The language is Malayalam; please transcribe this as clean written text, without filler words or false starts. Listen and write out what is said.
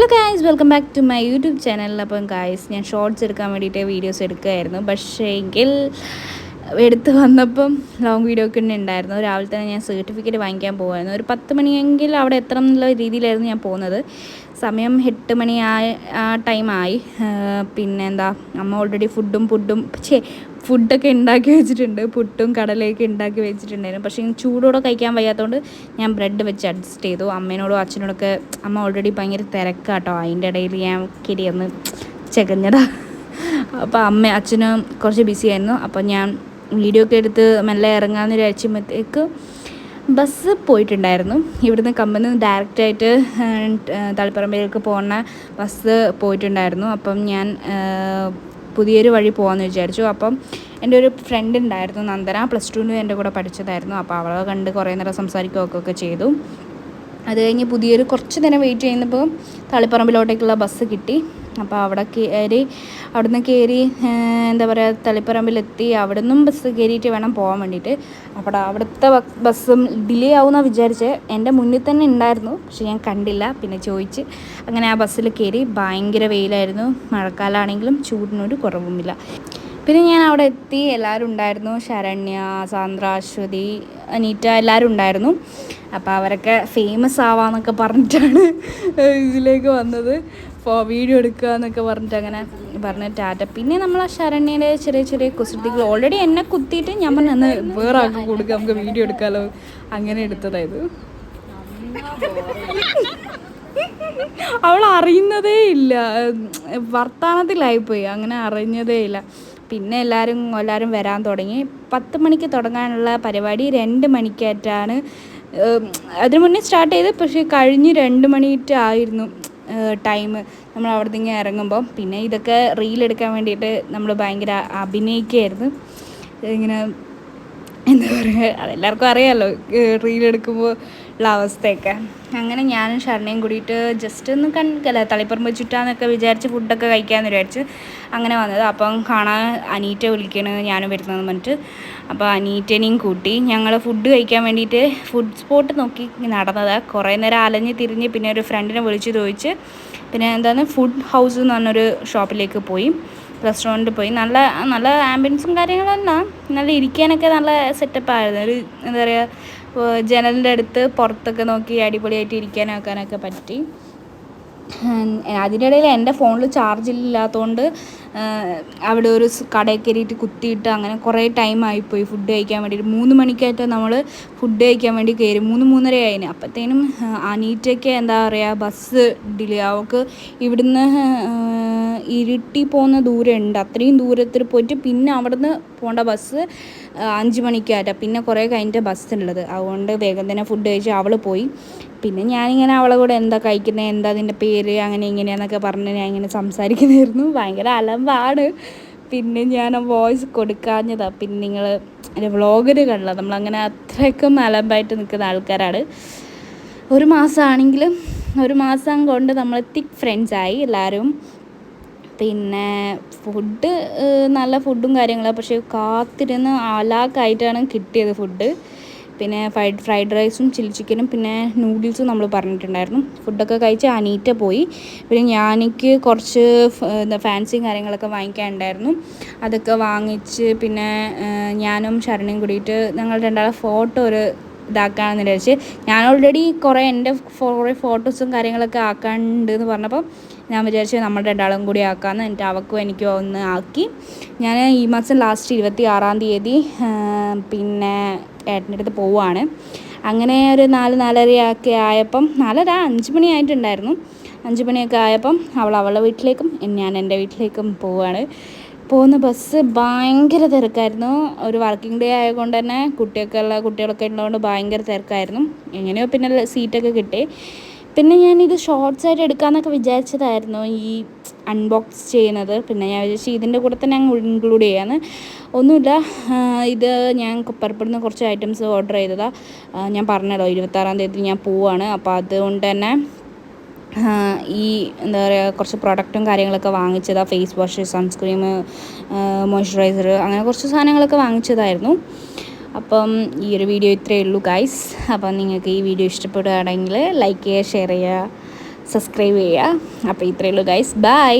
Hello guys, welcome back to my YouTube channel. അപ്പം ഗായ്സ്, ഞാൻ ഷോർട്സ് എടുക്കാൻ വേണ്ടിയിട്ട് വീഡിയോസ് എടുക്കുമായിരുന്നു. പക്ഷേ എങ്കിൽ എടുത്ത് വന്നപ്പം ലോങ് വീഡിയോ ഒക്കെ ഉണ്ടായിരുന്നു. രാവിലെ തന്നെ ഞാൻ സർട്ടിഫിക്കറ്റ് വാങ്ങിക്കാൻ പോകുമായിരുന്നു. ഒരു 10 മണിയെങ്കിൽ അവിടെ എത്തണം എന്നുള്ള രീതിയിലായിരുന്നു ഞാൻ പോകുന്നത്. സമയം 8 മണി ആ ടൈമായി. പിന്നെ എന്താ, അമ്മ ഓൾറെഡി ഫുഡൊക്കെ ഉണ്ടാക്കി വെച്ചിട്ടുണ്ട്. പുട്ടും കടലയൊക്കെ ഉണ്ടാക്കി വെച്ചിട്ടുണ്ടായിരുന്നു. പക്ഷേ ചൂടോടെ കഴിക്കാൻ വയ്യാത്തതുകൊണ്ട് ഞാൻ ബ്രെഡ് വെച്ച് അഡ്ജസ്റ്റ് ചെയ്തു. അമ്മേനോടും അച്ഛനോടൊക്കെ അമ്മ ഓൾറെഡി ഭയങ്കര തിരക്കാട്ടോ. അതിൻ്റെ ഇടയിൽ ഞാൻ കിരിയൊന്ന് ചെകഞ്ഞതാ. അപ്പോൾ അച്ഛനും കുറച്ച് ബിസി ആയിരുന്നു. അപ്പോൾ ഞാൻ വീഡിയോ ഒക്കെ എടുത്ത് മെല്ലെ ഇറങ്ങാമെന്ന് വിചാരിച്ചപ്പോഴത്തേക്ക് ബസ് പോയിട്ടുണ്ടായിരുന്നു. ഇവിടുന്ന് കമ്പനി ഡയറക്റ്റായിട്ട് തളിപ്പറമ്പിലേക്ക് പോകുന്ന ബസ് പോയിട്ടുണ്ടായിരുന്നു. അപ്പം ഞാൻ പുതിയൊരു വഴി പോകാമെന്ന് വിചാരിച്ചു. അപ്പം എൻ്റെ ഒരു ഫ്രണ്ട് ഉണ്ടായിരുന്നു, നന്ദന, +2 എൻ്റെ കൂടെ പഠിച്ചതായിരുന്നു. അപ്പോൾ അവളെ കണ്ട് കുറേ നേരം സംസാരിക്കുകയൊക്കെ ചെയ്തു. അത് കഴിഞ്ഞ് കുറച്ച് നേരം വെയിറ്റ് ചെയ്യുന്നപ്പോൾ തളിപ്പറമ്പിലോട്ടേക്കുള്ള ബസ് കിട്ടി. അപ്പോൾ അവിടുന്ന് കയറി എന്താ പറയുക, തളിപ്പറമ്പിലെത്തി. അവിടെ നിന്നും ബസ് കയറിയിട്ട് വേണം പോകാൻ വേണ്ടിയിട്ട്. അപ്പോൾ അവിടുത്തെ ബസ്സും ഡിലേ ആവുമെന്നാണ് വിചാരിച്ചത്. എൻ്റെ മുന്നിൽ തന്നെ ഉണ്ടായിരുന്നു, പക്ഷെ ഞാൻ കണ്ടില്ല. പിന്നെ ചോദിച്ച് അങ്ങനെ ആ ബസ്സിൽ കയറി. ഭയങ്കര വെയിലായിരുന്നു. മഴക്കാലമാണെങ്കിലും ചൂടിനൊരു കുറവുമില്ല. പിന്നെ ഞാൻ അവിടെ എത്തി. എല്ലാവരും ഉണ്ടായിരുന്നു. ശരണ്യ, സാന്ദ്ര, അശ്വതി, അനീറ്റ എല്ലാവരും ഉണ്ടായിരുന്നു. അപ്പോൾ അവരൊക്കെ ഫേമസ് ആവാമെന്നൊക്കെ പറഞ്ഞിട്ടാണ് ഇതിലേക്ക് വന്നത്. വീഡിയോ എടുക്കുക എന്നൊക്കെ പറഞ്ഞിട്ട് അങ്ങനെ പറഞ്ഞ ടാറ്റ. പിന്നെ നമ്മൾ ആ ശരണ്യയുടെ ചെറിയ ചെറിയ കുസൃതികൾ ഓൾറെഡി എന്നെ കുത്തിയിട്ട് ഞാൻ പറഞ്ഞു അന്ന് വേറെ ആൾക്ക് കൊടുക്കുക, നമുക്ക് വീഡിയോ എടുക്കാമല്ലോ, അങ്ങനെ എടുത്തതായത്. അവൾ അറിയുന്നതേ ഇല്ല, വർത്തമാനത്തിലായിപ്പോയി, അങ്ങനെ അറിഞ്ഞതേ ഇല്ല. പിന്നെ എല്ലാവരും വരാൻ തുടങ്ങി. 10 മണിക്ക് തുടങ്ങാനുള്ള പരിപാടി 2 മണിക്കായിട്ടാണ്. അതിന് മുന്നേ സ്റ്റാർട്ട് ചെയ്ത്, പക്ഷേ കഴിഞ്ഞ് 2 മണിയായിരുന്നു ടൈം നമ്മൾ അവിടെ നിന്ന് ഇറങ്ങുമ്പോൾ. പിന്നെ ഇതൊക്കെ റീലെടുക്കാൻ വേണ്ടിയിട്ട് നമ്മൾ ഭയങ്കര അഭിനയിക്കുകയായിരുന്നു. ഇങ്ങനെ എന്താ പറയുക, അതെല്ലാവർക്കും അറിയാമല്ലോ റീലെടുക്കുമ്പോൾ ഉള്ള അവസ്ഥയൊക്കെ. അങ്ങനെ ഞാനും ശരണയും കൂടിയിട്ട് ജസ്റ്റ് ഒന്ന് തളിപ്പറമ്പ് ചുറ്റാന്നൊക്കെ വിചാരിച്ച് ഫുഡൊക്കെ കഴിക്കാമെന്ന് വിചാരിച്ച് അങ്ങനെ വന്നത്. അപ്പം കാണാൻ അനീറ്റ വിളിക്കണ ഞാനും വരുന്നതെന്ന് പറഞ്ഞിട്ട്. അപ്പോൾ അനീറ്റനെയും കൂട്ടി ഞങ്ങൾ ഫുഡ് കഴിക്കാൻ വേണ്ടിയിട്ട് ഫുഡ് സ്പോട്ട് നോക്കി നടന്നതാണ്. കുറേ നേരം അലഞ്ഞ് തിരിഞ്ഞ് പിന്നെ ഒരു ഫ്രണ്ടിനെ വിളിച്ച് ചോദിച്ച് പിന്നെ ഫുഡ് ഹൗസ് എന്ന് പറഞ്ഞൊരു ഷോപ്പിലേക്ക് പോയി, റെസ്റ്റോറൻറ്റിൽ പോയി. നല്ല നല്ല ആംബിയൻസും കാര്യങ്ങളെല്ലാം നല്ല ഇരിക്കാനൊക്കെ നല്ല സെറ്റപ്പായിരുന്നു. ഒരു എന്താ പറയുക, ജനലിൻ്റെ അടുത്ത് പുറത്തൊക്കെ നോക്കി അടിപൊളിയായിട്ട് ഇരിക്കാനൊക്കെ പറ്റി. അതിനിടയിൽ എൻ്റെ ഫോണിൽ ചാർജില്ലാത്തതുകൊണ്ട് അവിടെ ഒരു കടയിൽ കയറിയിട്ട് കുത്തിയിട്ട് അങ്ങനെ കുറേ ടൈമായിപ്പോയി ഫുഡ് കഴിക്കാൻ വേണ്ടിയിട്ട്. 3 മണിക്കായിട്ട് നമ്മൾ ഫുഡ് കഴിക്കാൻ വേണ്ടി കയറി. 3-3:30 ആയിന്. അപ്പോഴത്തേനും അനീറ്റയ്ക്ക് എന്താ പറയുക, ബസ് ഡിലേ. അവൾക്ക് ഇവിടുന്ന് ഇരുട്ടി പോകുന്ന ദൂരമുണ്ട്. അത്രയും ദൂരത്തിൽ പോയിട്ട് പിന്നെ അവിടുന്ന് പോകേണ്ട ബസ് 5 മണിക്കായിട്ടാണ്. പിന്നെ കുറേ കഴിഞ്ഞിട്ട് ബസ് ഉള്ളത്. അതുകൊണ്ട് വേഗം തന്നെ ഫുഡ് കഴിച്ച് അവൾ പോയി. പിന്നെ ഞാനിങ്ങനെ അവളെ കൂടെ എന്താ കഴിക്കുന്നത്, എന്താ അതിൻ്റെ പേര്, അങ്ങനെ ഇങ്ങനെയാന്നൊക്കെ പറഞ്ഞ് ഞാൻ ഇങ്ങനെ സംസാരിക്കുന്നതായിരുന്നു. ഭയങ്കര അലമ്പാണ്. പിന്നെ ഞാൻ ആ വോയിസ് കൊടുക്കാഞ്ഞതാണ്. പിന്നെ നിങ്ങൾ എൻ്റെ വ്ളോഗിൽ കണ്ടില്ല, നമ്മളങ്ങനെ അത്രയ്ക്കും അലമ്പായിട്ട് നിൽക്കുന്ന ആൾക്കാരാണ്. ഒരു മാസമാണെങ്കിലും 1 മാസം കൊണ്ട് നമ്മൾ തിക്ക് ഫ്രണ്ട്സായി എല്ലാവരും. പിന്നെ നല്ല ഫുഡും കാര്യങ്ങളും, പക്ഷേ കാത്തിരുന്ന് അലാക്കായിട്ടാണ് കിട്ടിയത് ഫുഡ്. പിന്നെ ഫ്രൈഡ് റൈസും ചില്ലി ചിക്കനും പിന്നെ നൂഡിൽസും നമ്മൾ പറഞ്ഞിട്ടുണ്ടായിരുന്നു. ഫുഡൊക്കെ കഴിച്ച് അനീറ്റ പോയി. പിന്നെ എനിക്ക് കുറച്ച് ഫാൻസിയും കാര്യങ്ങളൊക്കെ വാങ്ങിക്കാനുണ്ടായിരുന്നു. അതൊക്കെ വാങ്ങിച്ച് പിന്നെ ഞാനും ശരണയും കൂടിയിട്ട് ഞങ്ങൾ രണ്ടാളെ ഫോട്ടോ ഇതാക്കാമെന്ന് വിചാരിച്ച്. ഞാൻ ഓൾറെഡി എൻ്റെ കുറേ ഫോട്ടോസും കാര്യങ്ങളൊക്കെ ആക്കാനുണ്ട് എന്ന് പറഞ്ഞപ്പോൾ ഞാൻ വിചാരിച്ചു നമ്മൾ രണ്ടാളും കൂടി ആക്കാമെന്ന്. എന്നിട്ട് അവൾക്കും എനിക്കും ഒന്ന് ആക്കി. ഞാൻ ഈ മാസം ലാസ്റ്റ് 26-ാം തീയതി പിന്നെ ഏട്ടൻ്റെ അടുത്ത് പോവുകയാണ്. അങ്ങനെ ഒരു 4-4:30 ആയപ്പം 5 മണി ആയിട്ടുണ്ടായിരുന്നു. 5 മണിയൊക്കെ ആയപ്പം അവളുടെ വീട്ടിലേക്കും ഞാൻ എൻ്റെ വീട്ടിലേക്കും പോവുകയാണ്. പോകുന്ന ബസ് ഭയങ്കര തിരക്കായിരുന്നു. ഒരു വർക്കിംഗ് ഡേ ആയതുകൊണ്ട് തന്നെ കുട്ടികളൊക്കെ ഉള്ളതുകൊണ്ട് ഭയങ്കര തിരക്കായിരുന്നു. എങ്ങനെയോ പിന്നെ സീറ്റൊക്കെ കിട്ടി. പിന്നെ ഞാനിത് ഷോർട്സായിട്ട് എടുക്കാമെന്നൊക്കെ വിചാരിച്ചതായിരുന്നു ഈ അൺബോക്സ് ചെയ്യുന്നത്. പിന്നെ ഞാൻ വിചാരിച്ചു ഇതിൻ്റെ കൂടെ തന്നെ അങ്ങ് ഇൻക്ലൂഡ് ചെയ്യാമെന്ന്. ഒന്നുമില്ല, ഇത് ഞാൻ കൊപ്പരപ്പെടുന്ന കുറച്ച് ഐറ്റംസ് ഓർഡർ ചെയ്തതാണ്. ഞാൻ പറഞ്ഞല്ലോ 26-ാം തീയതി ഞാൻ പോവുകയാണ്. അപ്പോൾ അതുകൊണ്ട് തന്നെ ഈ എന്താ പറയുക, കുറച്ച് പ്രൊഡക്റ്റും കാര്യങ്ങളൊക്കെ വാങ്ങിച്ചതാണ്. ഫേസ് വാഷ്, സൺസ്ക്രീം, മോയ്സ്ചറൈസർ, അങ്ങനെ കുറച്ച് സാധനങ്ങളൊക്കെ വാങ്ങിച്ചതായിരുന്നു. അപ്പം ഈ ഒരു വീഡിയോ ഇത്രയേ ഉള്ളൂ ഗൈസ്. അപ്പം നിങ്ങൾക്ക് ഈ വീഡിയോ ഇഷ്ടപ്പെടുകയാണെങ്കിൽ ലൈക്ക് ചെയ്യുക, ഷെയർ ചെയ്യുക, സബ്സ്ക്രൈബ് ചെയ്യുക. അപ്പോൾ ഇത്രയേ ഉള്ളൂ ഗൈസ്, ബൈ.